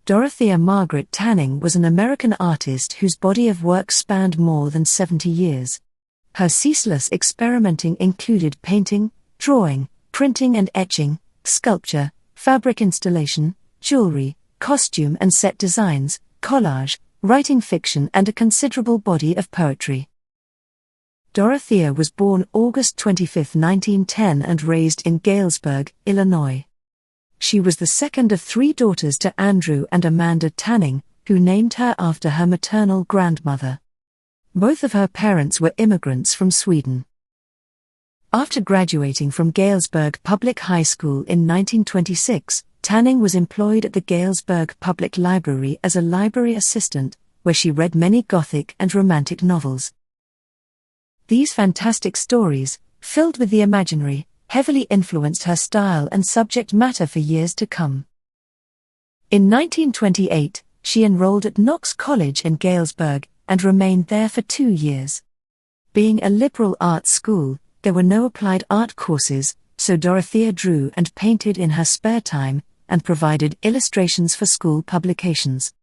Dorothea Margaret Tanning was an American artist whose body of work spanned more than 70 years. Her ceaseless experimenting included painting, drawing, printing and etching, sculpture, fabric installation, jewelry, costume and set designs, collage, writing fiction and a considerable body of poetry. Dorothea was born August 25, 1910 and raised in Galesburg, Illinois. She was the second of three daughters to Andrew and Amanda Tanning, who named her after her maternal grandmother. Both of her parents were immigrants from Sweden. After graduating from Galesburg Public High School in 1926, Tanning was employed at the Galesburg Public Library as a library assistant, where she read many Gothic and Romantic novels. These fantastic stories, filled with the imaginary, heavily influenced her style and subject matter for years to come. In 1928, she enrolled at Knox College in Galesburg and remained there for 2 years. Being a liberal arts school, there were no applied art courses, so Dorothea drew and painted in her spare time and provided illustrations for school publications.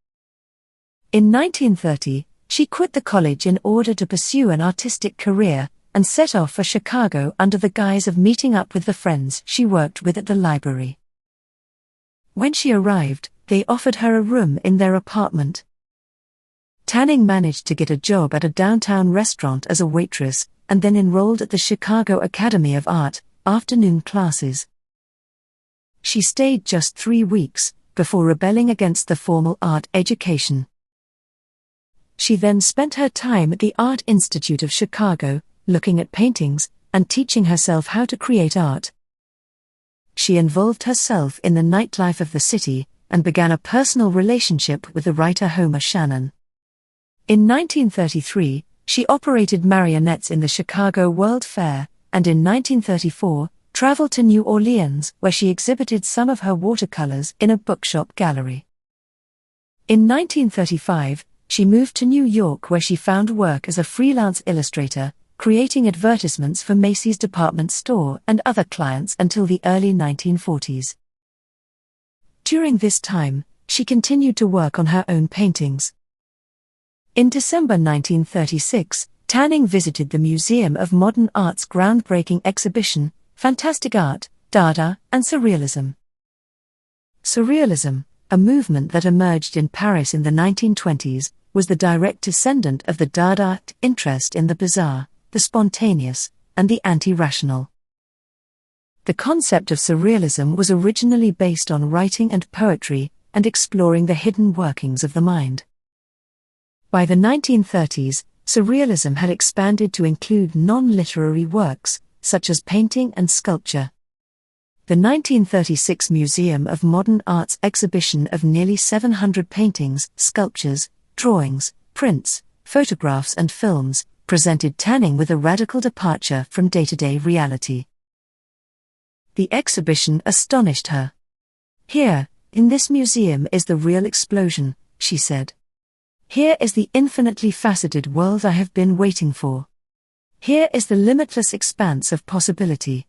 In 1930, she quit the college in order to pursue an artistic career and set off for Chicago under the guise of meeting up with the friends she worked with at the library. When she arrived, they offered her a room in their apartment. Tanning managed to get a job at a downtown restaurant as a waitress, and then enrolled at the Chicago Academy of Art, afternoon classes. She stayed just 3 weeks, before rebelling against the formal art education. She then spent her time at the Art Institute of Chicago, looking at paintings, and teaching herself how to create art. She involved herself in the nightlife of the city, and began a personal relationship with the writer Homer Shannon. In 1933, she operated marionettes in the Chicago World Fair, and in 1934, traveled to New Orleans where she exhibited some of her watercolors in a bookshop gallery. In 1935, she moved to New York where she found work as a freelance illustrator, creating advertisements for Macy's department store and other clients until the early 1940s. During this time, she continued to work on her own paintings. In December 1936, Tanning visited the Museum of Modern Art's groundbreaking exhibition, Fantastic Art, Dada, and Surrealism. Surrealism, a movement that emerged in Paris in the 1920s, was the direct descendant of the Dada interest in the bizarre, the spontaneous, and the anti-rational. The concept of surrealism was originally based on writing and poetry, and exploring the hidden workings of the mind. By the 1930s, surrealism had expanded to include non-literary works, such as painting and sculpture. The 1936 Museum of Modern Art's exhibition of nearly 700 paintings, sculptures, drawings, prints, photographs and films, presented Tanning with a radical departure from day-to-day reality. The exhibition astonished her. "Here, in this museum is the real explosion," she said. "Here is the infinitely faceted world I have been waiting for. Here is the limitless expanse of possibility."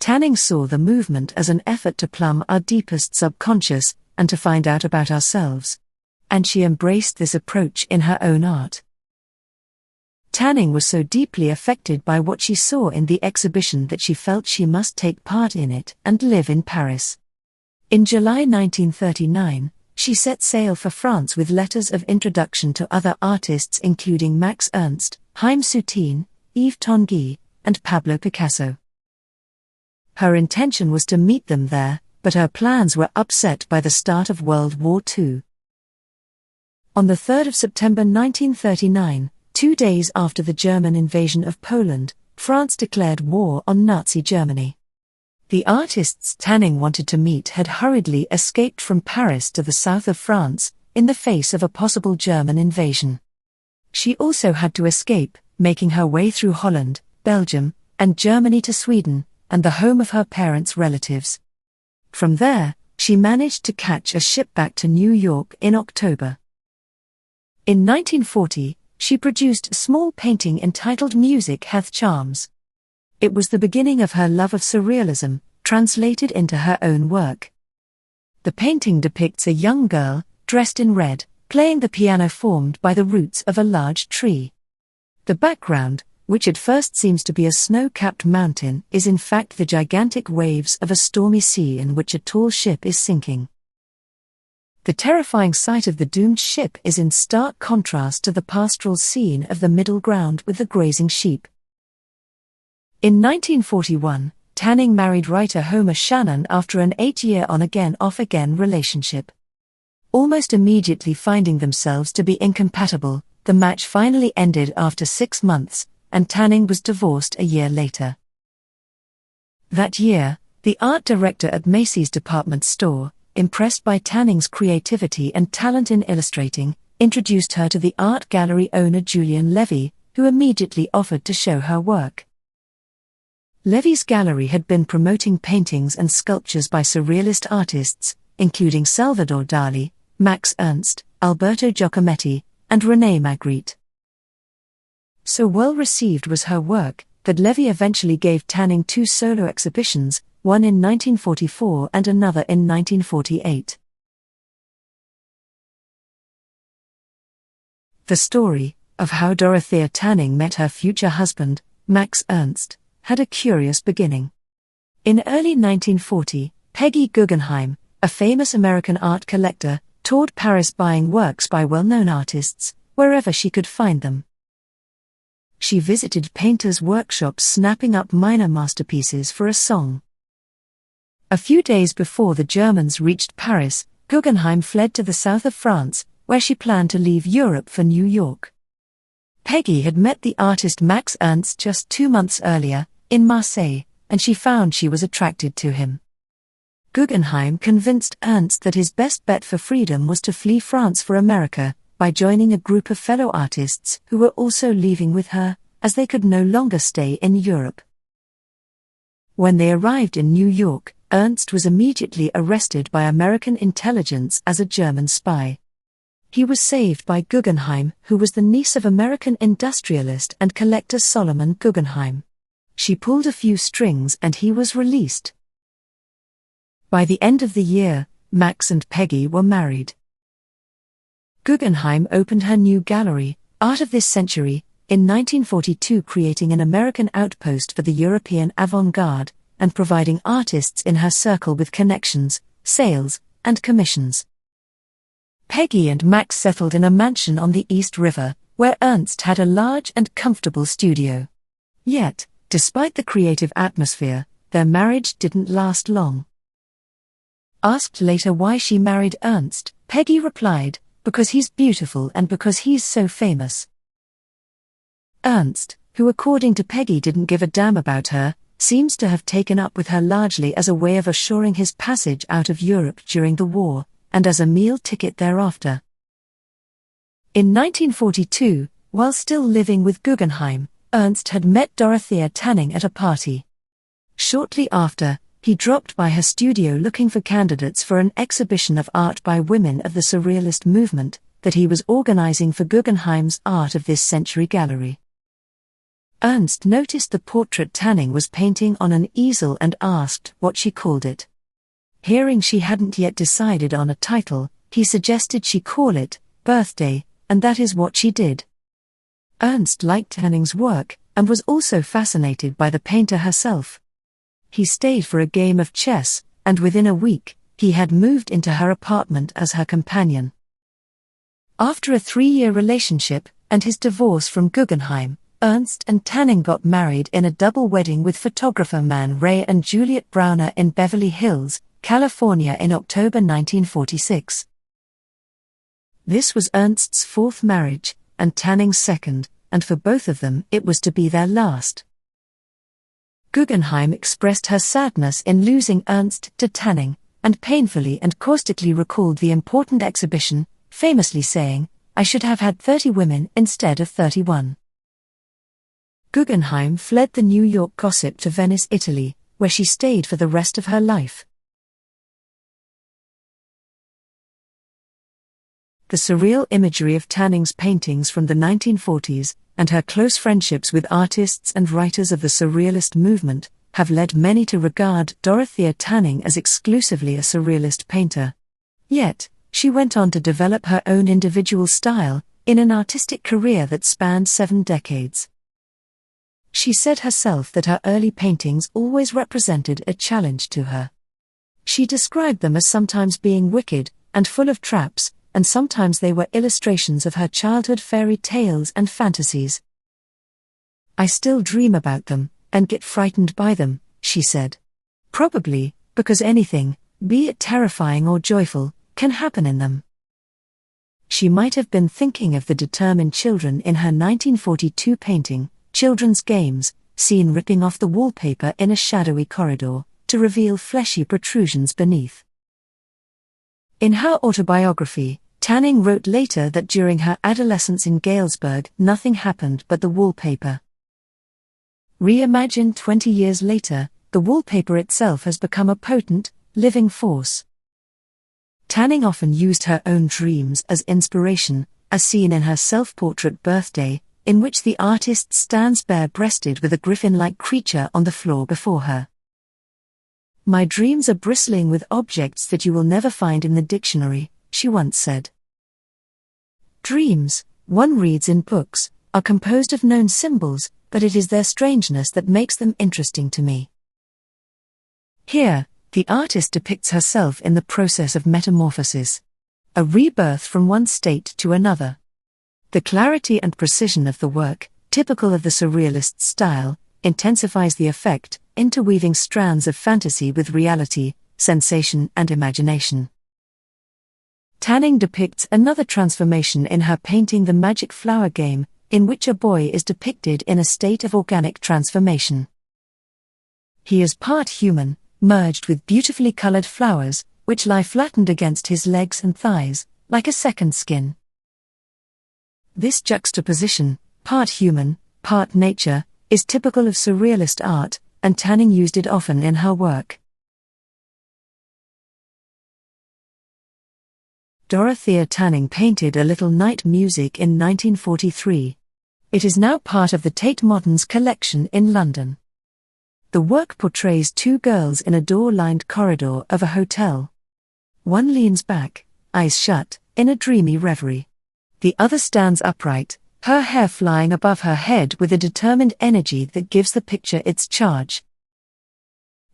Tanning saw the movement as an effort to plumb our deepest subconscious and to find out about ourselves. And she embraced this approach in her own art. Tanning was so deeply affected by what she saw in the exhibition that she felt she must take part in it and live in Paris. In July 1939, she set sail for France with letters of introduction to other artists including Max Ernst, Haim Soutine, Yves Tanguy, and Pablo Picasso. Her intention was to meet them there, but her plans were upset by the start of World War II. On the 3rd of September 1939, 2 days after the German invasion of Poland, France declared war on Nazi Germany. The artists Tanning wanted to meet had hurriedly escaped from Paris to the south of France, in the face of a possible German invasion. She also had to escape, making her way through Holland, Belgium, and Germany to Sweden, and the home of her parents' relatives. From there, she managed to catch a ship back to New York in October. In 1940, she produced a small painting entitled Music Hath Charms. It was the beginning of her love of surrealism, translated into her own work. The painting depicts a young girl, dressed in red, playing the piano formed by the roots of a large tree. The background, which at first seems to be a snow-capped mountain, is in fact the gigantic waves of a stormy sea in which a tall ship is sinking. The terrifying sight of the doomed ship is in stark contrast to the pastoral scene of the middle ground with the grazing sheep. In 1941, Tanning married writer Homer Shannon after an 8-year on-again off-again relationship. Almost immediately finding themselves to be incompatible, the match finally ended after 6 months, and Tanning was divorced a year later. That year, the art director at Macy's department store, impressed by Tanning's creativity and talent in illustrating, introduced her to the art gallery owner Julian Levy, who immediately offered to show her work. Levy's gallery had been promoting paintings and sculptures by surrealist artists, including Salvador Dali, Max Ernst, Alberto Giacometti, and René Magritte. So well received was her work, that Levy eventually gave Tanning 2 solo exhibitions, one in 1944 and another in 1948. The story of how Dorothea Tanning met her future husband, Max Ernst, had a curious beginning. In early 1940, Peggy Guggenheim, a famous American art collector, toured Paris buying works by well-known artists, wherever she could find them. She visited painters' workshops snapping up minor masterpieces for a song. A few days before the Germans reached Paris, Guggenheim fled to the south of France, where she planned to leave Europe for New York. Peggy had met the artist Max Ernst just 2 months earlier, in Marseille, and she found she was attracted to him. Guggenheim convinced Ernst that his best bet for freedom was to flee France for America, by joining a group of fellow artists who were also leaving with her, as they could no longer stay in Europe. When they arrived in New York, Ernst was immediately arrested by American intelligence as a German spy. He was saved by Guggenheim, who was the niece of American industrialist and collector Solomon Guggenheim. She pulled a few strings and he was released. By the end of the year, Max and Peggy were married. Guggenheim opened her new gallery, Art of This Century, in 1942, creating an American outpost for the European avant-garde, and providing artists in her circle with connections, sales, and commissions. Peggy and Max settled in a mansion on the East River, where Ernst had a large and comfortable studio. Yet, despite the creative atmosphere, their marriage didn't last long. Asked later why she married Ernst, Peggy replied, "Because he's beautiful and because he's so famous." Ernst, who according to Peggy didn't give a damn about her, seems to have taken up with her largely as a way of assuring his passage out of Europe during the war, and as a meal ticket thereafter. In 1942, while still living with Guggenheim, Ernst had met Dorothea Tanning at a party. Shortly after, he dropped by her studio looking for candidates for an exhibition of art by women of the Surrealist movement that he was organizing for Guggenheim's Art of This Century gallery. Ernst noticed the portrait Tanning was painting on an easel and asked what she called it. Hearing she hadn't yet decided on a title, he suggested she call it Birthday, and that is what she did. Ernst liked Tanning's work, and was also fascinated by the painter herself. He stayed for a game of chess, and within a week, he had moved into her apartment as her companion. After a 3-year relationship, and his divorce from Guggenheim, Ernst and Tanning got married in a double wedding with photographer Man Ray and Juliet Browner in Beverly Hills, California in October 1946. This was Ernst's 4th marriage, and Tanning's 2nd, and for both of them it was to be their last. Guggenheim expressed her sadness in losing Ernst to Tanning, and painfully and caustically recalled the important exhibition, famously saying, "I should have had 30 women instead of 31. Guggenheim fled the New York gossip to Venice, Italy, where she stayed for the rest of her life. The surreal imagery of Tanning's paintings from the 1940s, and her close friendships with artists and writers of the Surrealist movement, have led many to regard Dorothea Tanning as exclusively a Surrealist painter. Yet, she went on to develop her own individual style, in an artistic career that spanned 7 decades. She said herself that her early paintings always represented a challenge to her. She described them as sometimes being wicked and full of traps, and sometimes they were illustrations of her childhood fairy tales and fantasies. "I still dream about them, and get frightened by them," she said. "Probably, because anything, be it terrifying or joyful, can happen in them." She might have been thinking of the determined children in her 1942 painting, Children's Games, seen ripping off the wallpaper in a shadowy corridor, to reveal fleshy protrusions beneath. In her autobiography, Tanning wrote later that during her adolescence in Galesburg, nothing happened but the wallpaper. Reimagined 20 years later, the wallpaper itself has become a potent, living force. Tanning often used her own dreams as inspiration, as seen in her self-portrait Birthday, in which the artist stands bare-breasted with a griffin-like creature on the floor before her. "My dreams are bristling with objects that you will never find in the dictionary," she once said. Dreams, one reads in books, are composed of known symbols, but it is their strangeness that makes them interesting to me. Here, the artist depicts herself in the process of metamorphosis, a rebirth from one state to another. The clarity and precision of the work, typical of the surrealist style, intensifies the effect, interweaving strands of fantasy with reality, sensation and imagination. Tanning depicts another transformation in her painting The Magic Flower Game, in which a boy is depicted in a state of organic transformation. He is part human, merged with beautifully colored flowers, which lie flattened against his legs and thighs, like a second skin. This juxtaposition, part human, part nature, is typical of surrealist art, and Tanning used it often in her work. Dorothea Tanning painted A Little Night Music in 1943. It is now part of the Tate Moderns collection in London. The work portrays 2 girls in a door-lined corridor of a hotel. One leans back, eyes shut, in a dreamy reverie. The other stands upright, her hair flying above her head with a determined energy that gives the picture its charge.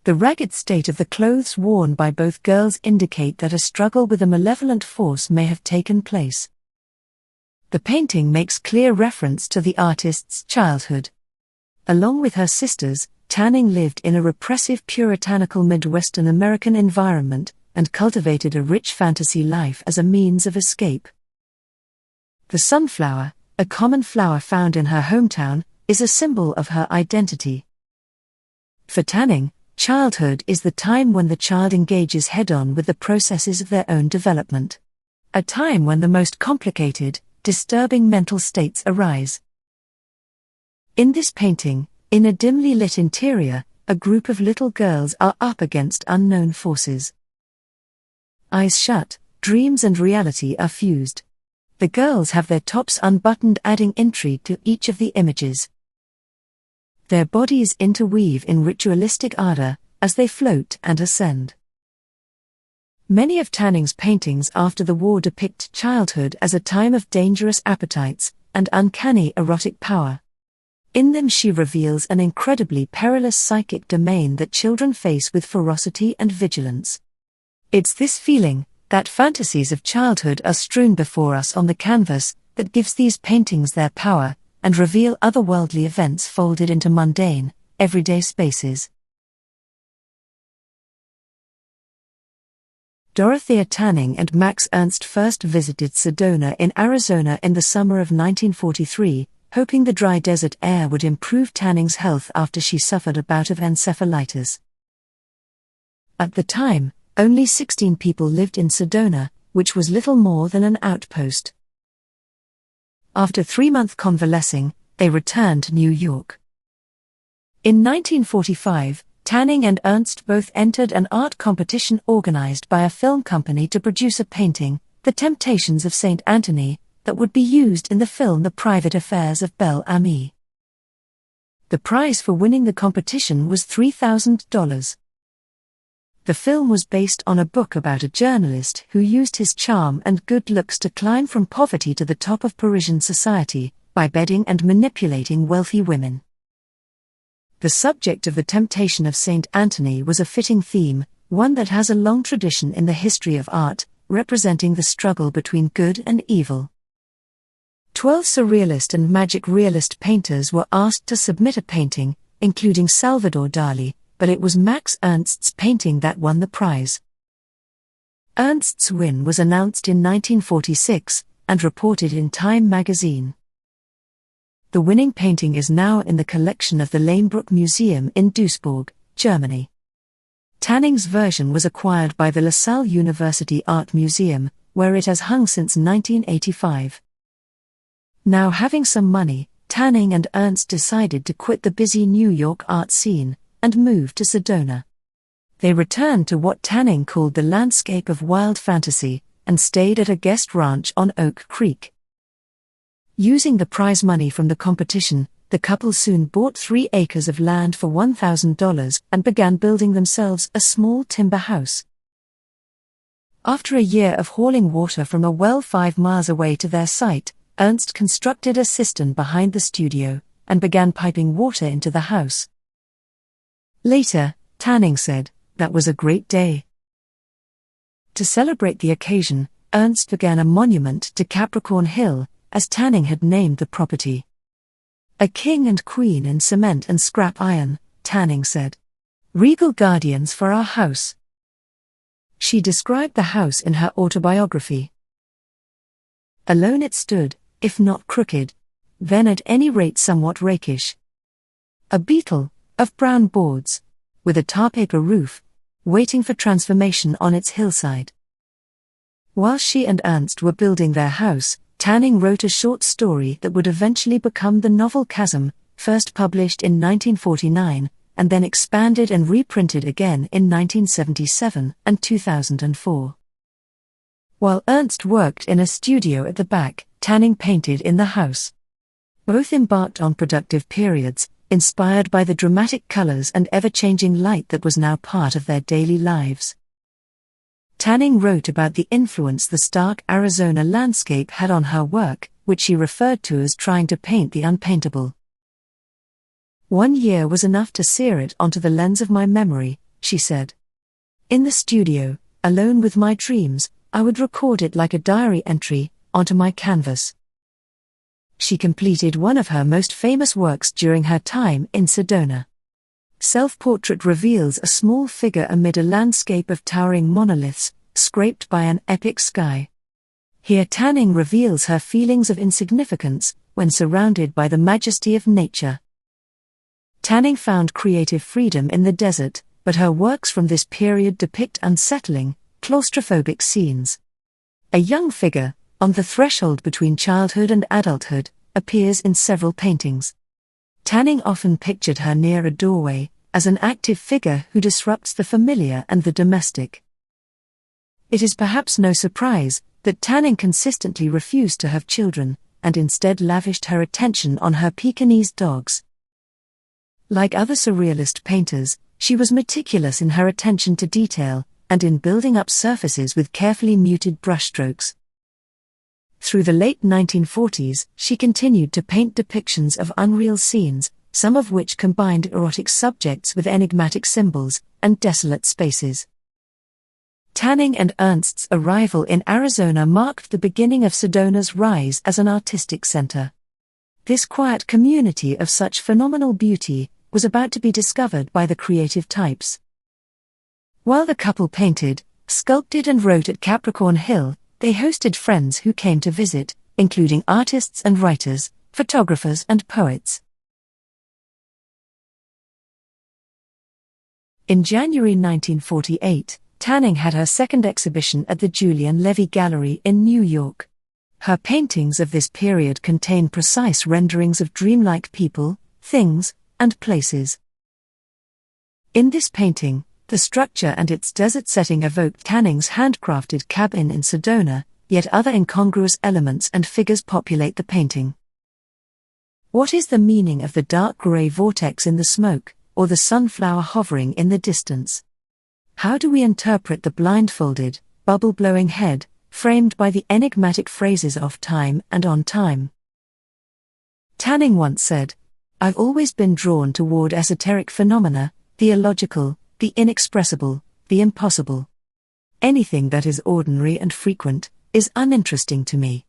The ragged state of the clothes worn by both girls indicate that a struggle with a malevolent force may have taken place. The painting makes clear reference to the artist's childhood. Along with her sisters, Tanning lived in a repressive puritanical Midwestern American environment, and cultivated a rich fantasy life as a means of escape. The sunflower, a common flower found in her hometown, is a symbol of her identity. For Tanning, childhood is the time when the child engages head-on with the processes of their own development. A time when the most complicated, disturbing mental states arise. In this painting, in a dimly lit interior, a group of little girls are up against unknown forces. Eyes shut, dreams and reality are fused. The girls have their tops unbuttoned, adding intrigue to each of the images. Their bodies interweave in ritualistic ardor, as they float and ascend. Many of Tanning's paintings after the war depict childhood as a time of dangerous appetites, and uncanny erotic power. In them she reveals an incredibly perilous psychic domain that children face with ferocity and vigilance. It's this feeling, that fantasies of childhood are strewn before us on the canvas, that gives these paintings their power, and reveal otherworldly events folded into mundane, everyday spaces. Dorothea Tanning and Max Ernst first visited Sedona in Arizona in the summer of 1943, hoping the dry desert air would improve Tanning's health after she suffered a bout of encephalitis. At the time, only 16 people lived in Sedona, which was little more than an outpost. After 3-month convalescing, they returned to New York. In 1945, Tanning and Ernst both entered an art competition organized by a film company to produce a painting, The Temptations of St. Anthony, that would be used in the film The Private Affairs of Belle Amie. The prize for winning the competition was $3,000. The film was based on a book about a journalist who used his charm and good looks to climb from poverty to the top of Parisian society, by bedding and manipulating wealthy women. The subject of the temptation of Saint Anthony was a fitting theme, one that has a long tradition in the history of art, representing the struggle between good and evil. 12 surrealist and magic realist painters were asked to submit a painting, including Salvador Dali, but it was Max Ernst's painting that won the prize. Ernst's win was announced in 1946, and reported in Time magazine. The winning painting is now in the collection of the Lehmbruck Museum in Duisburg, Germany. Tanning's version was acquired by the LaSalle University Art Museum, where it has hung since 1985. Now having some money, Tanning and Ernst decided to quit the busy New York art scene, and move to Sedona. They returned to what Tanning called the landscape of wild fantasy, and stayed at a guest ranch on Oak Creek. Using the prize money from the competition, the couple soon bought 3 acres of land for $1,000 and began building themselves a small timber house. After a year of hauling water from a well 5 miles away to their site, Ernst constructed a cistern behind the studio, and began piping water into the house. Later, Tanning said, "That was a great day." To celebrate the occasion, Ernst began a monument to Capricorn Hill, as Tanning had named the property. "A king and queen in cement and scrap iron," Tanning said. "Regal guardians for our house." She described the house in her autobiography. "Alone it stood, if not crooked, then at any rate somewhat rakish. A beetle, of brown boards, with a tar-paper roof, waiting for transformation on its hillside." While she and Ernst were building their house, Tanning wrote a short story that would eventually become the novel Chasm, first published in 1949, and then expanded and reprinted again in 1977 and 2004. While Ernst worked in a studio at the back, Tanning painted in the house. Both embarked on productive periods, inspired by the dramatic colors and ever-changing light that was now part of their daily lives. Tanning wrote about the influence the stark Arizona landscape had on her work, which she referred to as trying to paint the unpaintable. "1 year was enough to sear it onto the lens of my memory," she said. "In the studio, alone with my dreams, I would record it like a diary entry, onto my canvas." She completed one of her most famous works during her time in Sedona. Self-portrait reveals a small figure amid a landscape of towering monoliths, scraped by an epic sky. Here Tanning reveals her feelings of insignificance, when surrounded by the majesty of nature. Tanning found creative freedom in the desert, but her works from this period depict unsettling, claustrophobic scenes. A young figure, on the threshold between childhood and adulthood, appears in several paintings. Tanning often pictured her near a doorway, as an active figure who disrupts the familiar and the domestic. It is perhaps no surprise that Tanning consistently refused to have children, and instead lavished her attention on her Pekingese dogs. Like other surrealist painters, she was meticulous in her attention to detail, and in building up surfaces with carefully muted brushstrokes. Through the late 1940s, she continued to paint depictions of unreal scenes, some of which combined erotic subjects with enigmatic symbols and desolate spaces. Tanning and Ernst's arrival in Arizona marked the beginning of Sedona's rise as an artistic center. This quiet community of such phenomenal beauty was about to be discovered by the creative types. While the couple painted, sculpted and wrote at Capricorn Hill, they hosted friends who came to visit, including artists and writers, photographers and poets. In January 1948, Tanning had her second exhibition at the Julian Levy Gallery in New York. Her paintings of this period contain precise renderings of dreamlike people, things, and places. In this painting, the structure and its desert setting evoke Tanning's handcrafted cabin in Sedona, yet other incongruous elements and figures populate the painting. What is the meaning of the dark gray vortex in the smoke, or the sunflower hovering in the distance? How do we interpret the blindfolded, bubble-blowing head, framed by the enigmatic phrases "off time" and "on time"? Tanning once said, "I've always been drawn toward esoteric phenomena, the illogical, the inexpressible, the impossible. Anything that is ordinary and frequent is uninteresting to me."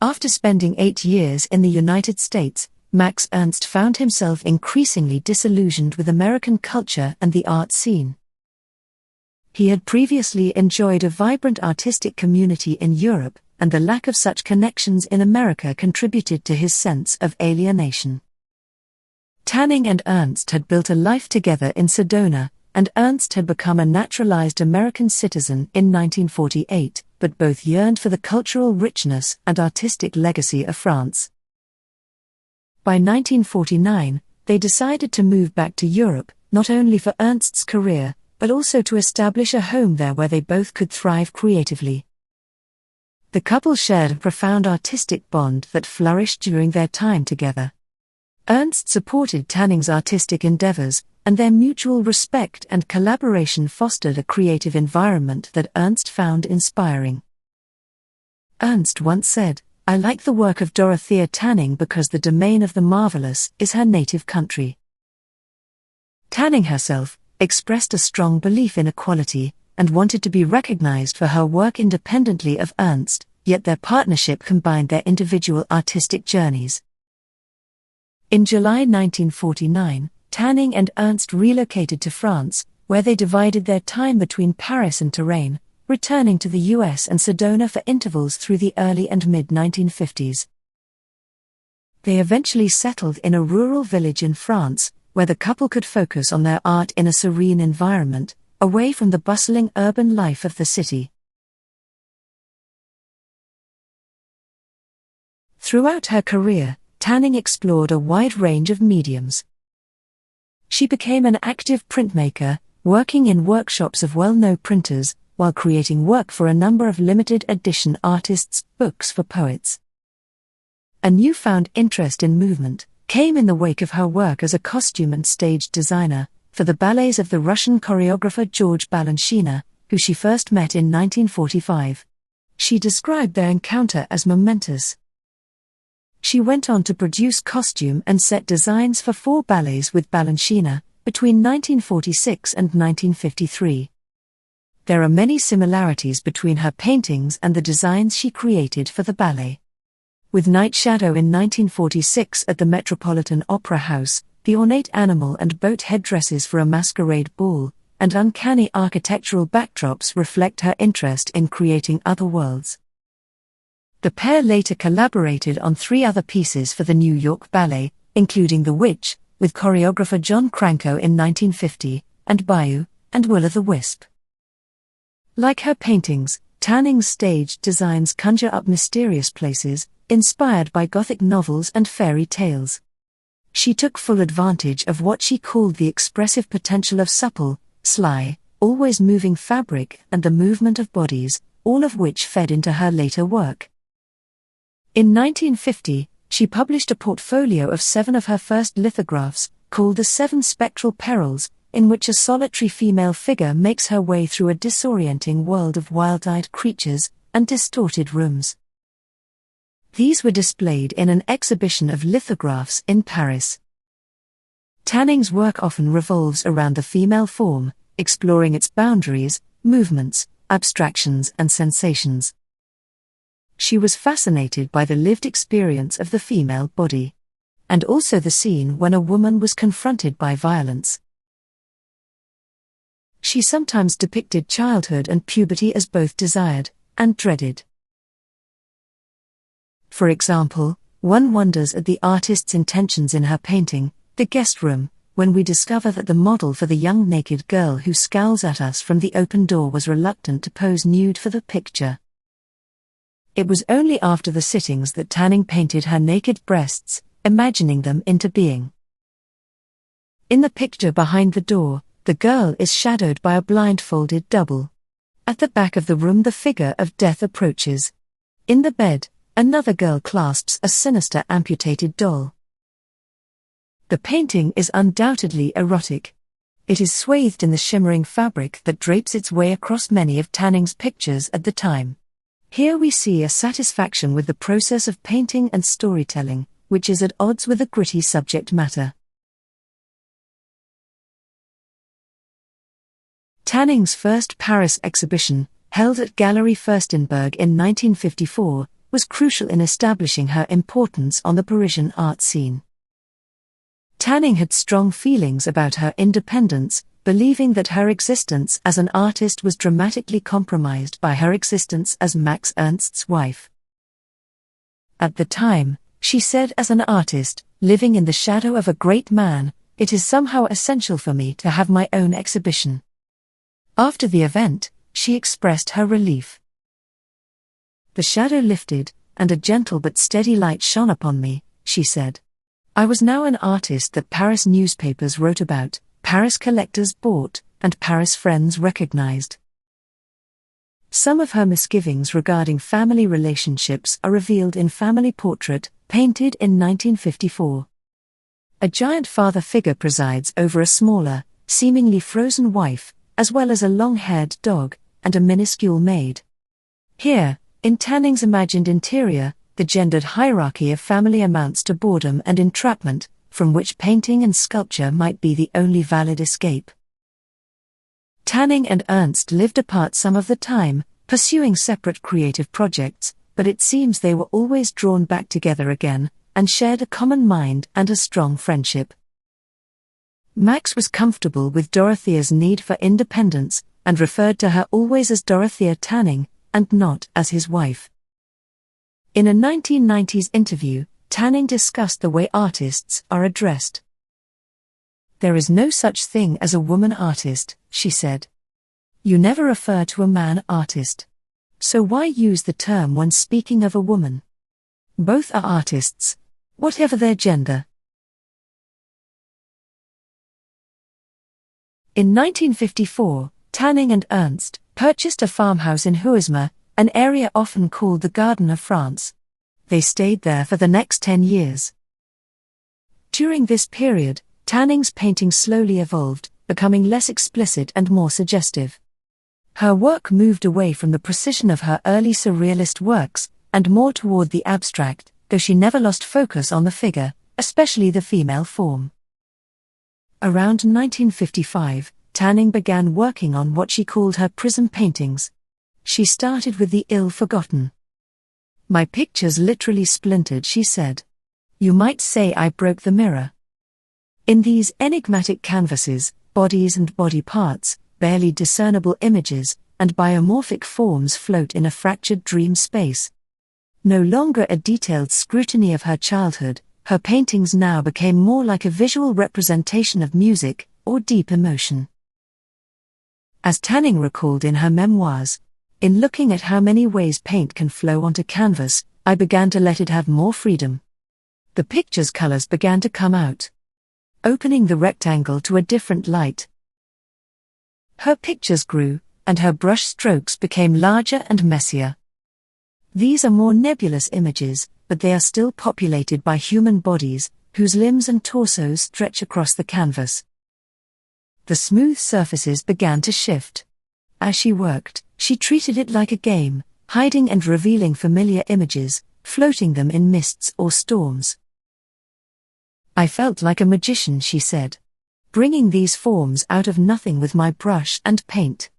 After spending 8 years in the United States, Max Ernst found himself increasingly disillusioned with American culture and the art scene. He had previously enjoyed a vibrant artistic community in Europe, and the lack of such connections in America contributed to his sense of alienation. Tanning and Ernst had built a life together in Sedona, and Ernst had become a naturalized American citizen in 1948, but both yearned for the cultural richness and artistic legacy of France. By 1949, they decided to move back to Europe, not only for Ernst's career, but also to establish a home there where they both could thrive creatively. The couple shared a profound artistic bond that flourished during their time together. Ernst supported Tanning's artistic endeavors, and their mutual respect and collaboration fostered a creative environment that Ernst found inspiring. Ernst once said, "I like the work of Dorothea Tanning because the domain of the marvelous is her native country." Tanning herself expressed a strong belief in equality, and wanted to be recognized for her work independently of Ernst, yet their partnership combined their individual artistic journeys. In July 1949, Tanning and Ernst relocated to France, where they divided their time between Paris and Touraine, returning to the US and Sedona for intervals through the early and mid-1950s. They eventually settled in a rural village in France, where the couple could focus on their art in a serene environment, away from the bustling urban life of the city. Throughout her career, Tanning explored a wide range of mediums. She became an active printmaker, working in workshops of well-known printers, while creating work for a number of limited edition artists' books for poets. A newfound interest in movement came in the wake of her work as a costume and stage designer for the ballets of the Russian choreographer George Balanchine, who she first met in 1945. She described their encounter as momentous. She went on to produce costume and set designs for 4 ballets with Balanchine, between 1946 and 1953. There are many similarities between her paintings and the designs she created for the ballet. With Night Shadow in 1946 at the Metropolitan Opera House, the ornate animal and boat headdresses for a masquerade ball, and uncanny architectural backdrops reflect her interest in creating other worlds. The pair later collaborated on 3 other pieces for the New York Ballet, including The Witch, with choreographer John Cranko in 1950, and Bayou, and Will-o'-the-Wisp. Like her paintings, Tanning's stage designs conjure up mysterious places, inspired by Gothic novels and fairy tales. She took full advantage of what she called the expressive potential of supple, sly, always moving fabric and the movement of bodies, all of which fed into her later work. In 1950, she published a portfolio of 7 of her first lithographs, called The 7 Spectral Perils, in which a solitary female figure makes her way through a disorienting world of wild-eyed creatures and distorted rooms. These were displayed in an exhibition of lithographs in Paris. Tanning's work often revolves around the female form, exploring its boundaries, movements, abstractions and sensations. She was fascinated by the lived experience of the female body, and also the scene when a woman was confronted by violence. She sometimes depicted childhood and puberty as both desired and dreaded. For example, one wonders at the artist's intentions in her painting, The Guest Room, when we discover that the model for the young naked girl who scowls at us from the open door was reluctant to pose nude for the picture. It was only after the sittings that Tanning painted her naked breasts, imagining them into being. In the picture behind the door, the girl is shadowed by a blindfolded double. At the back of the room, the figure of death approaches. In the bed, another girl clasps a sinister amputated doll. The painting is undoubtedly erotic. It is swathed in the shimmering fabric that drapes its way across many of Tanning's pictures at the time. Here we see a satisfaction with the process of painting and storytelling, which is at odds with the gritty subject matter. Tanning's first Paris exhibition, held at Galerie Furstenberg in 1954, was crucial in establishing her importance on the Parisian art scene. Tanning had strong feelings about her independence, believing that her existence as an artist was dramatically compromised by her existence as Max Ernst's wife. At the time, she said, as an artist, living in the shadow of a great man, it is somehow essential for me to have my own exhibition. After the event, she expressed her relief. The shadow lifted, and a gentle but steady light shone upon me, she said. I was now an artist that Paris newspapers wrote about, Paris collectors bought, and Paris friends recognized. Some of her misgivings regarding family relationships are revealed in Family Portrait, painted in 1954. A giant father figure presides over a smaller, seemingly frozen wife, as well as a long-haired dog, and a minuscule maid. Here, in Tanning's imagined interior, the gendered hierarchy of family amounts to boredom and entrapment, from which painting and sculpture might be the only valid escape. Tanning and Ernst lived apart some of the time, pursuing separate creative projects, but it seems they were always drawn back together again, and shared a common mind and a strong friendship. Max was comfortable with Dorothea's need for independence, and referred to her always as Dorothea Tanning, and not as his wife. In a 1990s interview, Tanning discussed the way artists are addressed. There is no such thing as a woman artist, she said. You never refer to a man artist. So why use the term when speaking of a woman? Both are artists, whatever their gender. In 1954, Tanning and Ernst purchased a farmhouse in Huismer, an area often called the Garden of France. They stayed there for the next 10 years. During this period, Tanning's painting slowly evolved, becoming less explicit and more suggestive. Her work moved away from the precision of her early surrealist works, and more toward the abstract, though she never lost focus on the figure, especially the female form. Around 1955, Tanning began working on what she called her prism paintings. She started with the ill-forgotten. My pictures literally splintered, she said. You might say I broke the mirror. In these enigmatic canvases, bodies and body parts, barely discernible images, and biomorphic forms float in a fractured dream space. No longer a detailed scrutiny of her childhood, her paintings now became more like a visual representation of music, or deep emotion. As Tanning recalled in her memoirs, in looking at how many ways paint can flow onto canvas, I began to let it have more freedom. The picture's colors began to come out, opening the rectangle to a different light. Her pictures grew, and her brush strokes became larger and messier. These are more nebulous images, but they are still populated by human bodies, whose limbs and torsos stretch across the canvas. The smooth surfaces began to shift. As she worked, she treated it like a game, hiding and revealing familiar images, floating them in mists or storms. I felt like a magician, she said, bringing these forms out of nothing with my brush and paint.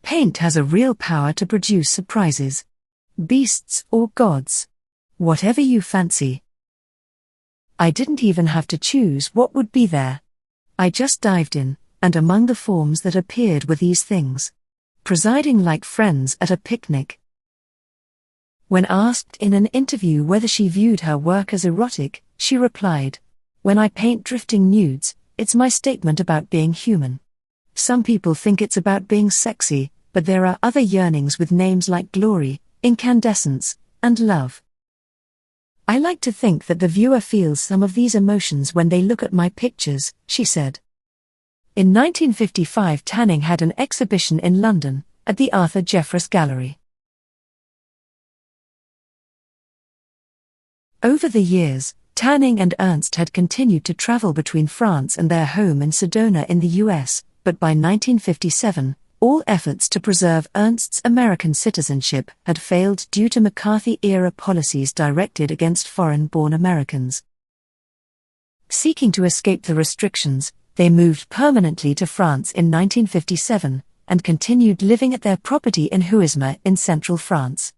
Paint has a real power to produce surprises. Beasts or gods. Whatever you fancy. I didn't even have to choose what would be there. I just dived in, and among the forms that appeared were these things. Presiding like friends at a picnic. When asked in an interview whether she viewed her work as erotic, she replied, "When I paint drifting nudes, it's my statement about being human. Some people think it's about being sexy, but there are other yearnings with names like glory, incandescence, and love. I like to think that the viewer feels some of these emotions when they look at my pictures," she said. In 1955, Tanning had an exhibition in London, at the Arthur Jeffress Gallery. Over the years, Tanning and Ernst had continued to travel between France and their home in Sedona in the US, but by 1957, all efforts to preserve Ernst's American citizenship had failed due to McCarthy-era policies directed against foreign-born Americans. Seeking to escape the restrictions, they moved permanently to France in 1957, and continued living at their property in Huismes in central France.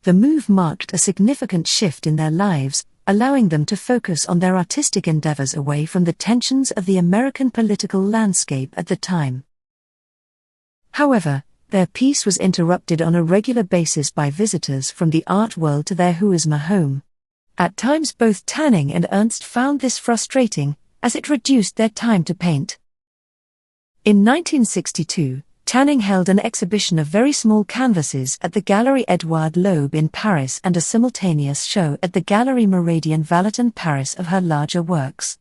The move marked a significant shift in their lives, allowing them to focus on their artistic endeavors away from the tensions of the American political landscape at the time. However, their peace was interrupted on a regular basis by visitors from the art world to their Huismes home. At times both Tanning and Ernst found this frustrating, as it reduced their time to paint. In 1962, Tanning held an exhibition of very small canvases at the Galerie Édouard Loeb in Paris and a simultaneous show at the Galerie Méridien Vallotton Paris of her larger works.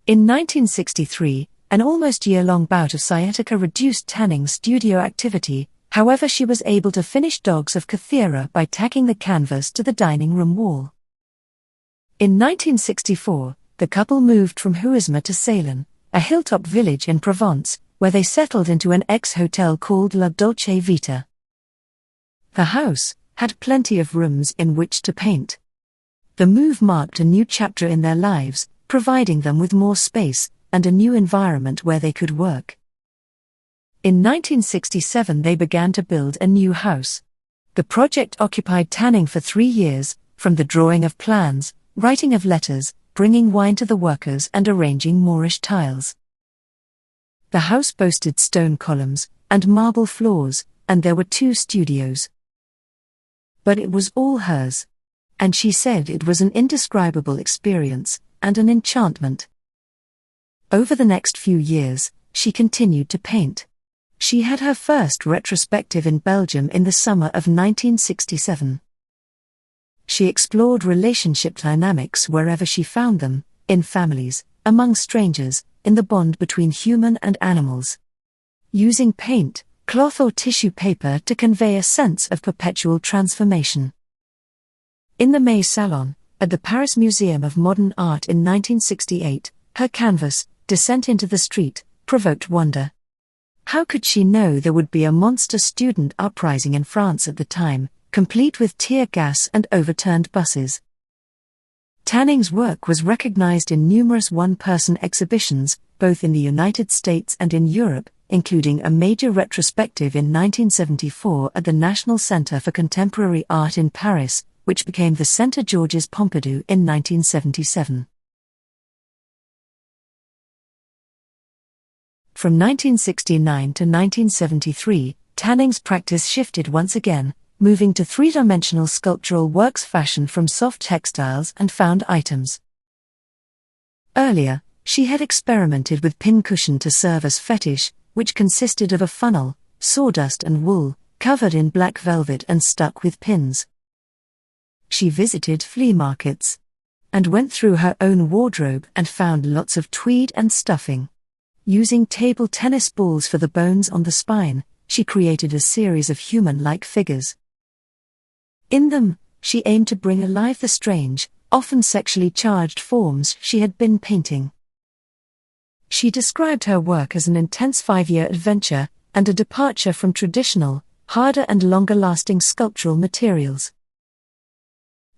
In 1963, an almost year-long bout of sciatica reduced Tanning's studio activity, however she was able to finish Dogs of Cathera by tacking the canvas to the dining room wall. In 1964, the couple moved from Huismes to Salon, a hilltop village in Provence, where they settled into an ex-hotel called La Dolce Vita. The house had plenty of rooms in which to paint. The move marked a new chapter in their lives, providing them with more space and a new environment where they could work. In 1967 they began to build a new house. The project occupied Tanning for 3 years, from the drawing of plans, writing of letters, bringing wine to the workers and arranging Moorish tiles. The house boasted stone columns and marble floors, and there were 2 studios. But it was all hers. And she said it was an indescribable experience, and an enchantment. Over the next few years, she continued to paint. She had her first retrospective in Belgium in the summer of 1967. She explored relationship dynamics wherever she found them, in families, among strangers, in the bond between human and animals. Using paint, cloth or tissue paper to convey a sense of perpetual transformation. In the May Salon, at the Paris Museum of Modern Art in 1968, her canvas, Descent into the Street, provoked wonder. How could she know there would be a monster student uprising in France at the time, complete with tear gas and overturned buses? Tanning's work was recognized in numerous one-person exhibitions, both in the United States and in Europe, including a major retrospective in 1974 at the National Center for Contemporary Art in Paris, which became the Centre Georges Pompidou in 1977. From 1969 to 1973, Tanning's practice shifted once again, moving to 3-dimensional sculptural works fashioned from soft textiles and found items. Earlier, she had experimented with pincushion to serve as fetish, which consisted of a funnel, sawdust and wool, covered in black velvet and stuck with pins. She visited flea markets and went through her own wardrobe and found lots of tweed and stuffing. Using table tennis balls for the bones on the spine, she created a series of human-like figures. In them, she aimed to bring alive the strange, often sexually charged forms she had been painting. She described her work as an intense 5-year adventure, and a departure from traditional, harder and longer-lasting sculptural materials.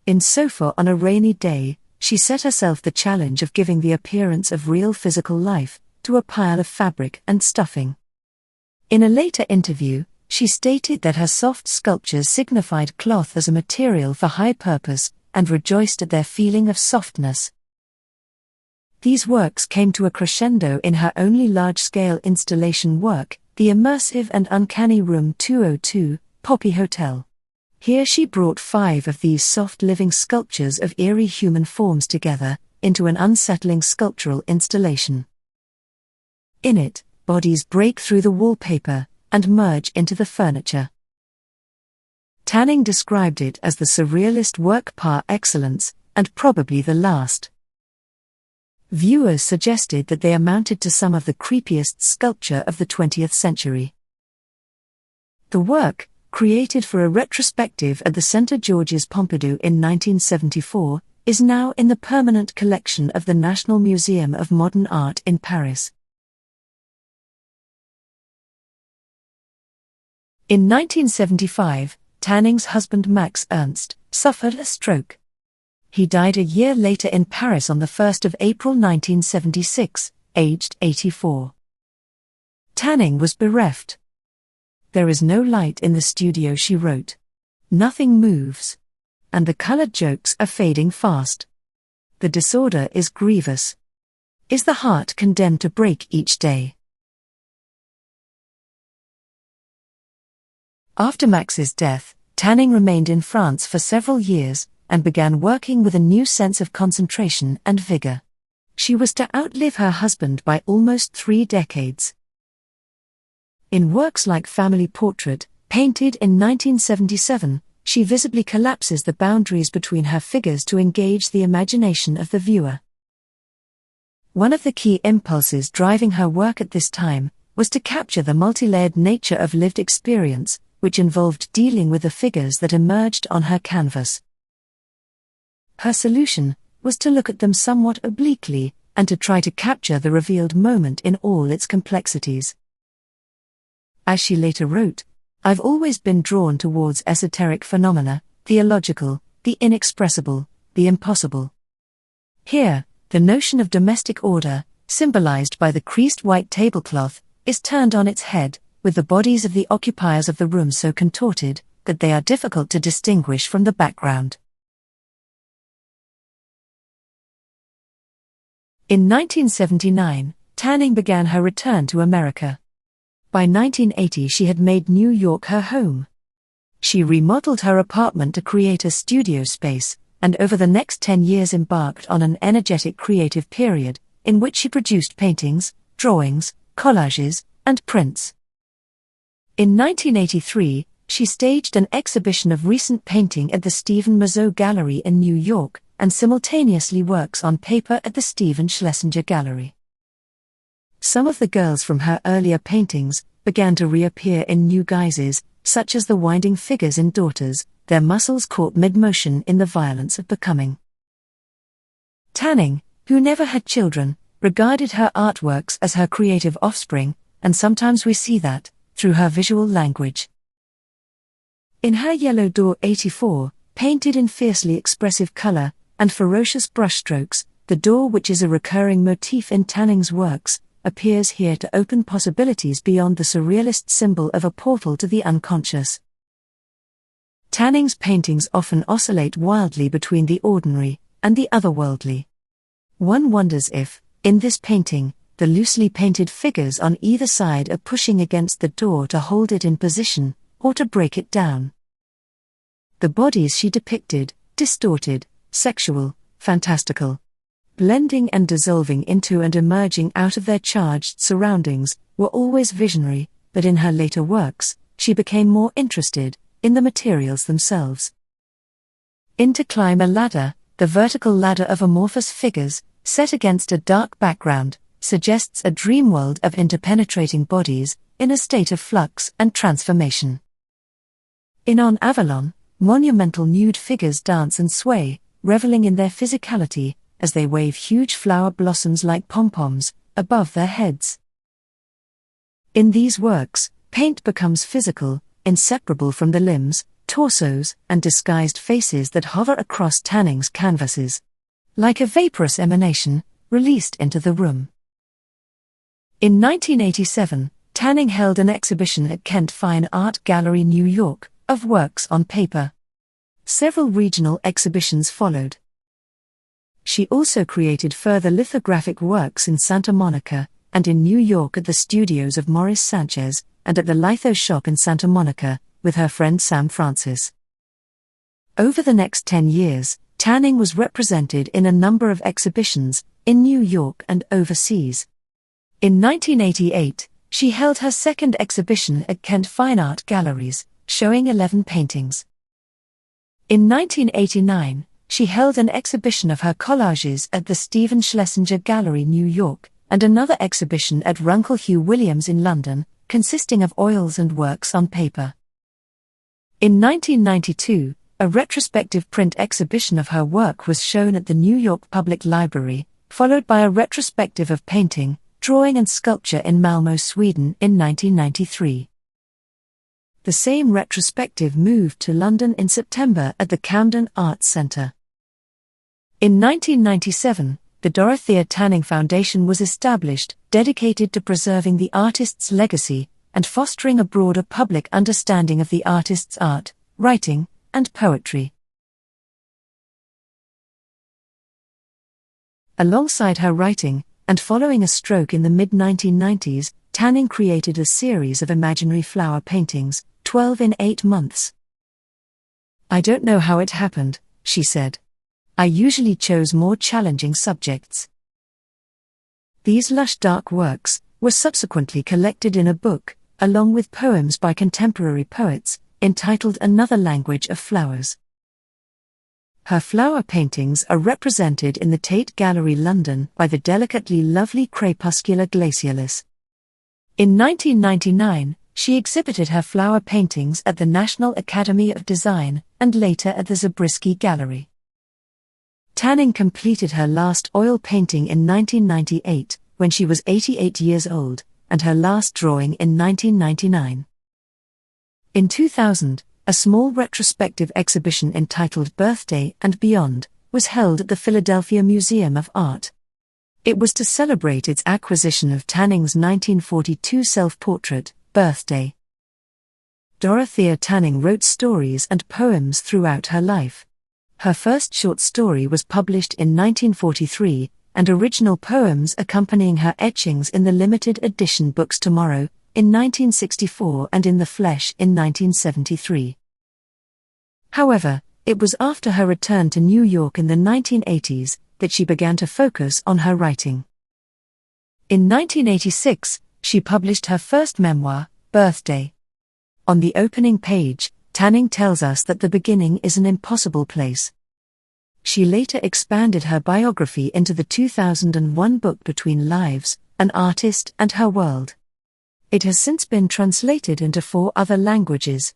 In Sofa on a Rainy Day, she set herself the challenge of giving the appearance of real physical life to a pile of fabric and stuffing. In a later interview, she stated that her soft sculptures signified cloth as a material for high purpose, and rejoiced at their feeling of softness. These works came to a crescendo in her only large-scale installation work, the immersive and uncanny Room 202, Poppy Hotel. Here she brought 5 of these soft living sculptures of eerie human forms together, into an unsettling sculptural installation. In it, bodies break through the wallpaper and merge into the furniture. Tanning described it as the surrealist work par excellence, and probably the last. Viewers suggested that they amounted to some of the creepiest sculpture of the 20th century. The work, created for a retrospective at the Centre Georges Pompidou in 1974, is now in the permanent collection of the National Museum of Modern Art in Paris. In 1975, Tanning's husband Max Ernst suffered a stroke. He died a year later in Paris on the 1st of April 1976, aged 84. Tanning was bereft. "There is no light in the studio," she wrote. "Nothing moves. And the colored jokes are fading fast. The disorder is grievous. Is the heart condemned to break each day?" After Max's death, Tanning remained in France for several years, and began working with a new sense of concentration and vigor. She was to outlive her husband by almost 3 decades. In works like Family Portrait, painted in 1977, she visibly collapses the boundaries between her figures to engage the imagination of the viewer. One of the key impulses driving her work at this time was to capture the multi-layered nature of lived experience, which involved dealing with the figures that emerged on her canvas. Her solution was to look at them somewhat obliquely, and to try to capture the revealed moment in all its complexities. As she later wrote, "I've always been drawn towards esoteric phenomena, the illogical, the inexpressible, the impossible." Here, the notion of domestic order, symbolized by the creased white tablecloth, is turned on its head, with the bodies of the occupiers of the room so contorted that they are difficult to distinguish from the background. In 1979, Tanning began her return to America. By 1980 she had made New York her home. She remodeled her apartment to create a studio space, and over the next 10 years embarked on an energetic creative period, in which she produced paintings, drawings, collages, and prints. In 1983, she staged an exhibition of recent painting at the Stephen Mazot Gallery in New York, and simultaneously works on paper at the Stephen Schlesinger Gallery. Some of the girls from her earlier paintings began to reappear in new guises, such as the winding figures in Daughters, their muscles caught mid-motion in the violence of becoming. Tanning, who never had children, regarded her artworks as her creative offspring, and sometimes we see that through her visual language. In her Yellow Door 84, painted in fiercely expressive color and ferocious brushstrokes, the door, which is a recurring motif in Tanning's works, appears here to open possibilities beyond the surrealist symbol of a portal to the unconscious. Tanning's paintings often oscillate wildly between the ordinary and the otherworldly. One wonders if, in this painting, the loosely painted figures on either side are pushing against the door to hold it in position, or to break it down. The bodies she depicted, distorted, sexual, fantastical, blending and dissolving into and emerging out of their charged surroundings, were always visionary, but in her later works, she became more interested in the materials themselves. In To Climb a Ladder, the vertical ladder of amorphous figures, set against a dark background, suggests a dream world of interpenetrating bodies, in a state of flux and transformation. In On Avalon, monumental nude figures dance and sway, reveling in their physicality, as they wave huge flower blossoms like pom-poms above their heads. In these works, paint becomes physical, inseparable from the limbs, torsos, and disguised faces that hover across Tanning's canvases, like a vaporous emanation, released into the room. In 1987, Tanning held an exhibition at Kent Fine Art Gallery, New York, of works on paper. Several regional exhibitions followed. She also created further lithographic works in Santa Monica, and in New York at the studios of Maurice Sanchez, and at the Litho shop in Santa Monica, with her friend Sam Francis. Over the next 10 years, Tanning was represented in a number of exhibitions, in New York and overseas. In 1988, she held her second exhibition at Kent Fine Art Galleries, showing 11 paintings. In 1989, she held an exhibition of her collages at the Stephen Schlesinger Gallery, New York, and another exhibition at Runkle Hugh Williams in London, consisting of oils and works on paper. In 1992, a retrospective print exhibition of her work was shown at the New York Public Library, followed by a retrospective of painting, drawing and sculpture in Malmö, Sweden in 1993. The same retrospective moved to London in September at the Camden Arts Centre. In 1997, the Dorothea Tanning Foundation was established, dedicated to preserving the artist's legacy and fostering a broader public understanding of the artist's art, writing, and poetry. Alongside her writing, and following a stroke in the mid-1990s, Tanning created a series of imaginary flower paintings, 12 in 8 months. "I don't know how it happened," she said. "I usually chose more challenging subjects." These lush dark works were subsequently collected in a book, along with poems by contemporary poets, entitled Another Language of Flowers. Her flower paintings are represented in the Tate Gallery, London, by the delicately lovely Crepuscular Glacialis. In 1999, she exhibited her flower paintings at the National Academy of Design, and later at the Zabriskie Gallery. Tanning completed her last oil painting in 1998, when she was 88 years old, and her last drawing in 1999. In 2000, a small retrospective exhibition entitled Birthday and Beyond was held at the Philadelphia Museum of Art. It was to celebrate its acquisition of Tanning's 1942 self-portrait, Birthday. Dorothea Tanning wrote stories and poems throughout her life. Her first short story was published in 1943, and original poems accompanying her etchings in the limited edition books Tomorrow, in 1964 and In the Flesh in 1973. However, it was after her return to New York in the 1980s that she began to focus on her writing. In 1986, she published her first memoir, Birthday. On the opening page, Tanning tells us that the beginning is an impossible place. She later expanded her biography into the 2001 book Between Lives, An Artist and Her World. It has since been translated into 4 other languages.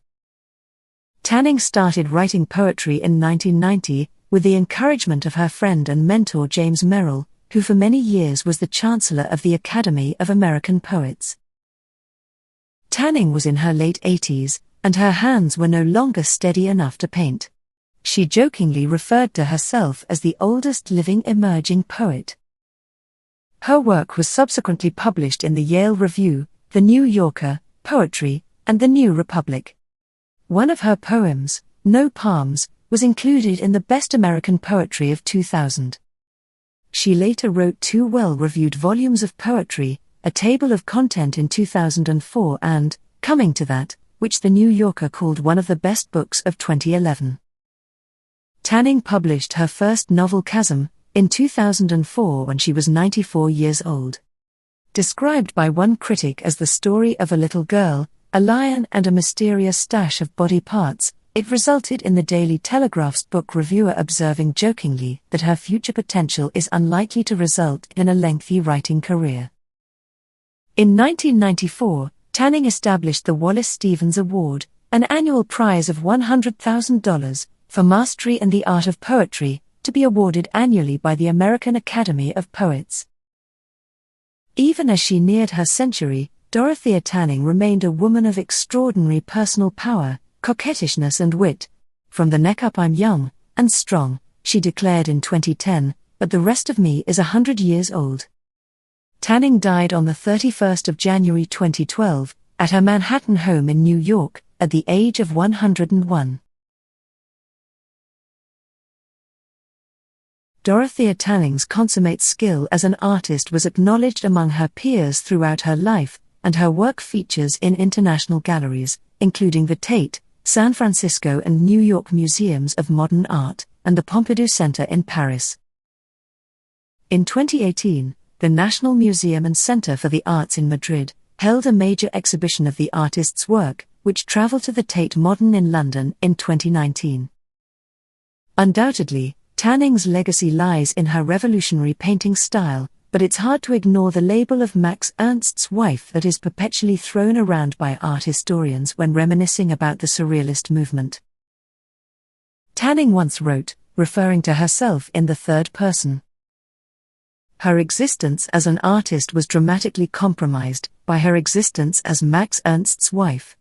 Tanning started writing poetry in 1990, with the encouragement of her friend and mentor James Merrill, who for many years was the Chancellor of the Academy of American Poets. Tanning was in her late 80s, and her hands were no longer steady enough to paint. She jokingly referred to herself as the oldest living emerging poet. Her work was subsequently published in the Yale Review, The New Yorker, Poetry, and The New Republic. One of her poems, No Palms, was included in the Best American Poetry of 2000. She later wrote 2 well-reviewed volumes of poetry, A Table of Content in 2004 and Coming to That, which The New Yorker called one of the best books of 2011. Tanning published her first novel Chasm in 2004 when she was 94 years old. Described by one critic as the story of a little girl, a lion and a mysterious stash of body parts, it resulted in the Daily Telegraph's book reviewer observing jokingly that her future potential is unlikely to result in a lengthy writing career. In 1994, Tanning established the Wallace Stevens Award, an annual prize of $100,000 for mastery in the art of poetry, to be awarded annually by the American Academy of Poets. Even as she neared her century, Dorothea Tanning remained a woman of extraordinary personal power, coquettishness and wit. "From the neck up I'm young and strong," she declared in 2010, "but the rest of me is 100 years old." Tanning died on the 31st of January 2012, at her Manhattan home in New York, at the age of 101. Dorothea Tanning's consummate skill as an artist was acknowledged among her peers throughout her life, and her work features in international galleries, including the Tate, San Francisco and New York Museums of Modern Art, and the Pompidou Center in Paris. In 2018, the National Museum and Center for the Arts in Madrid held a major exhibition of the artist's work, which traveled to the Tate Modern in London in 2019. Undoubtedly, Tanning's legacy lies in her revolutionary painting style, but it's hard to ignore the label of Max Ernst's wife that is perpetually thrown around by art historians when reminiscing about the Surrealist movement. Tanning once wrote, referring to herself in the third person, "Her existence as an artist was dramatically compromised by her existence as Max Ernst's wife."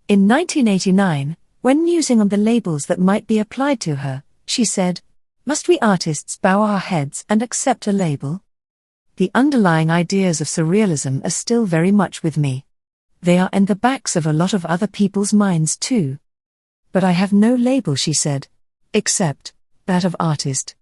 In 1989, when musing on the labels that might be applied to her, she said, "Must we artists bow our heads and accept a label? The underlying ideas of surrealism are still very much with me. They are in the backs of a lot of other people's minds too. But I have no label," she said, "except that of artist."